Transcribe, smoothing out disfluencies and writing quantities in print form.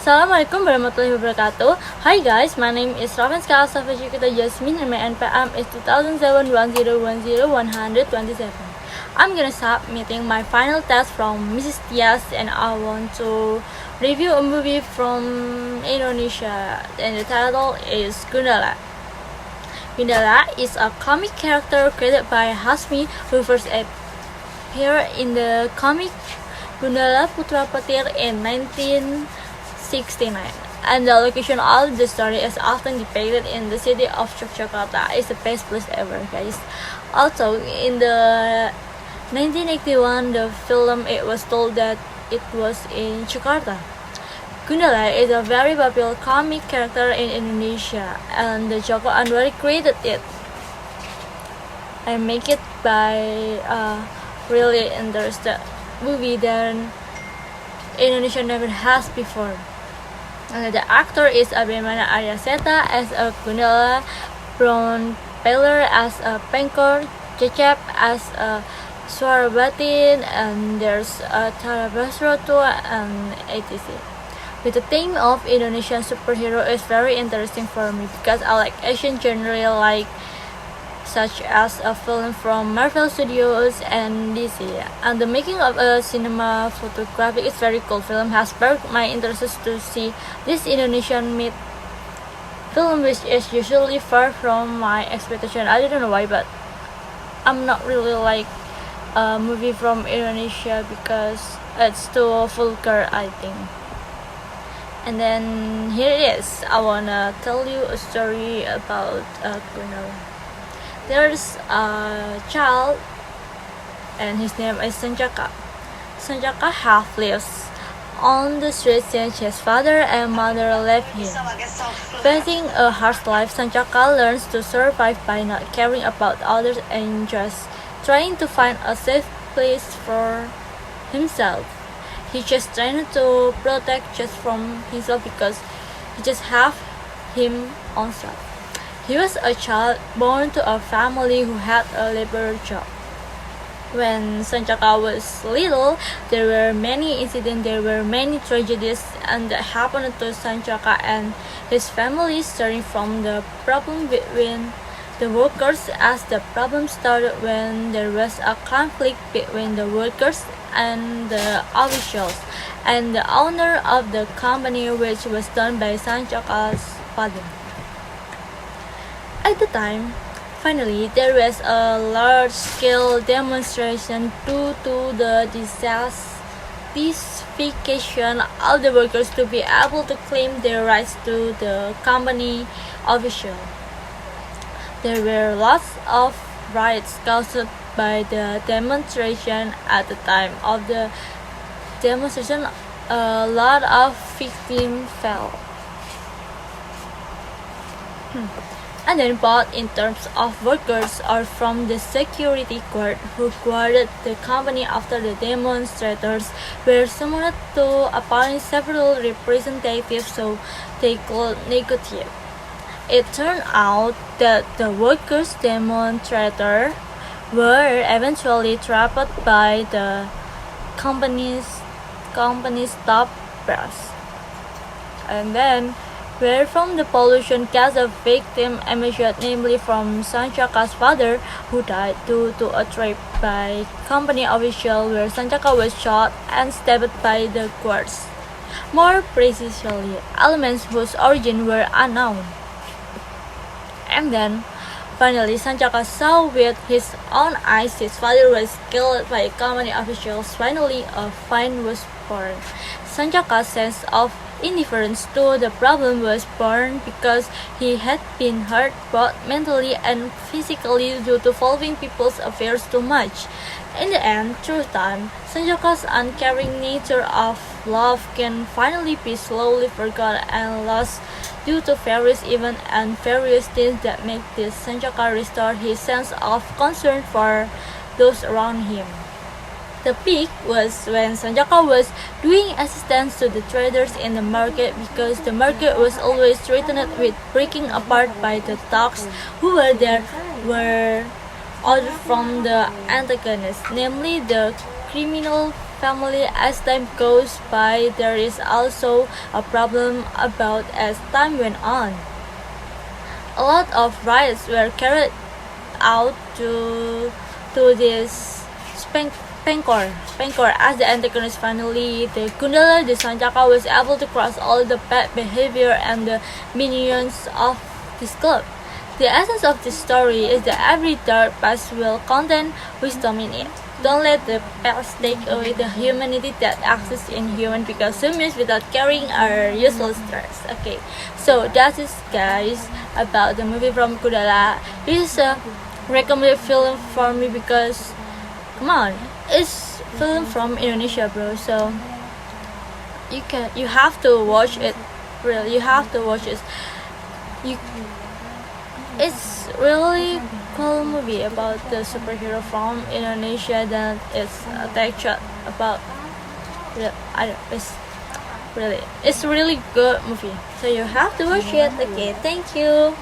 Assalamualaikum warahmatullahi wabarakatuh. Hi guys, my name is Ravenzka, Shafa Jasmine, and my NPM is 2007-1010-127. I'm gonna submitting my final test from Mrs. Tias, and I want to review a movie from Indonesia, and the title is Gundala. Gundala is a comic character created by Hasmi, who first appeared in the comic Gundala Putra Petir in 1969, and the location of the story is often depicted in the city of Yogyakarta. It's the best place ever, guys. Also, in the 1981, the film, it was told that it was in Jakarta. Gundala is a very popular comic character in Indonesia, and the Joko Anwar created it and make it by really interesting movie that Indonesia never has before. And the actor is Abimana Aryaseta as a Gundala, Brown Paler as a Pengkor, Cecep as a Suarabatin, and there's a Tara Basro too, and etc. With the theme of Indonesian superhero is very interesting for me because I like Asian genre such as a film from Marvel Studios and DC. And the making of a cinema photography is very cool. Film has sparked my interest to see this Indonesian made film, which is usually far from my expectation. I don't know why, but I'm not really like a movie from Indonesia because it's too vulgar, I think. And then here it is. I wanna tell you a story about Gundala. There's a child, and his name is Sanjaka. Sanjaka half lives on the street since his father and mother left him. Facing a harsh life, Sanjaka learns to survive by not caring about others and just trying to find a safe place for himself. He just trying to protect just from himself because he just have him on self. He was a child born to a family who had a labor job. When Sanjaka was little, there were many incidents, there were many tragedies, and that happened to Sanjaka and his family, starting from the problem between the workers, as the problem started when there was a conflict between the workers and the officials and the owner of the company, which was done by Sanjaka's father. At the time, finally, there was a large-scale demonstration due to the dissatisfaction of the workers to be able to claim their rights to the company official. There were lots of riots caused by the demonstration. At the time of the demonstration, a lot of victims fell. And then both in terms of workers or from the security guard who guarded the company after the demonstrators were summoned to appoint several representatives so they could negotiate. It turned out that the workers' demonstrators were eventually trapped by the company's top brass. And then where from the pollution gas a victim emerged, namely from Sanjaka's father, who died due to a trap by company official where Sanjaka was shot and stabbed by the guards. More precisely, elements whose origin were unknown. And then, finally, Sanjaka saw with his own eyes his father was killed by company officials. Finally, a fine was born. Sanjaka's sense of indifference to the problem was born because he had been hurt both mentally and physically due to following people's affairs too much. In the end, through time, Sanjaka's uncaring nature of love can finally be slowly forgotten and lost due to various events and various things that make this Sanjaka restore his sense of concern for those around him. The peak was when Sanjaka was doing assistance to the traders in the market because the market was always threatened with breaking apart by the thugs who were there were ordered from the antagonists, namely the criminal family as time goes by. There is also a problem about as time went on. A lot of riots were carried out to this Pankor. As the antagonist finally, the gundala, the Sanjaka, was able to cross all the bad behavior and the minions of this club. The essence of this story is that every dark past will contain wisdom in it. Don't let the past take away the humanity that exists in human, because humans without carrying are useless stress. Okay, so that is, guys, about the movie from Gundala. This is a recommended film for me because, come on, it's film from Indonesia, bro. So you have to watch it. Really, you have to watch it. It's really cool movie about the superhero from Indonesia that is texture about. It's really good movie. So you have to watch it. Okay, thank you.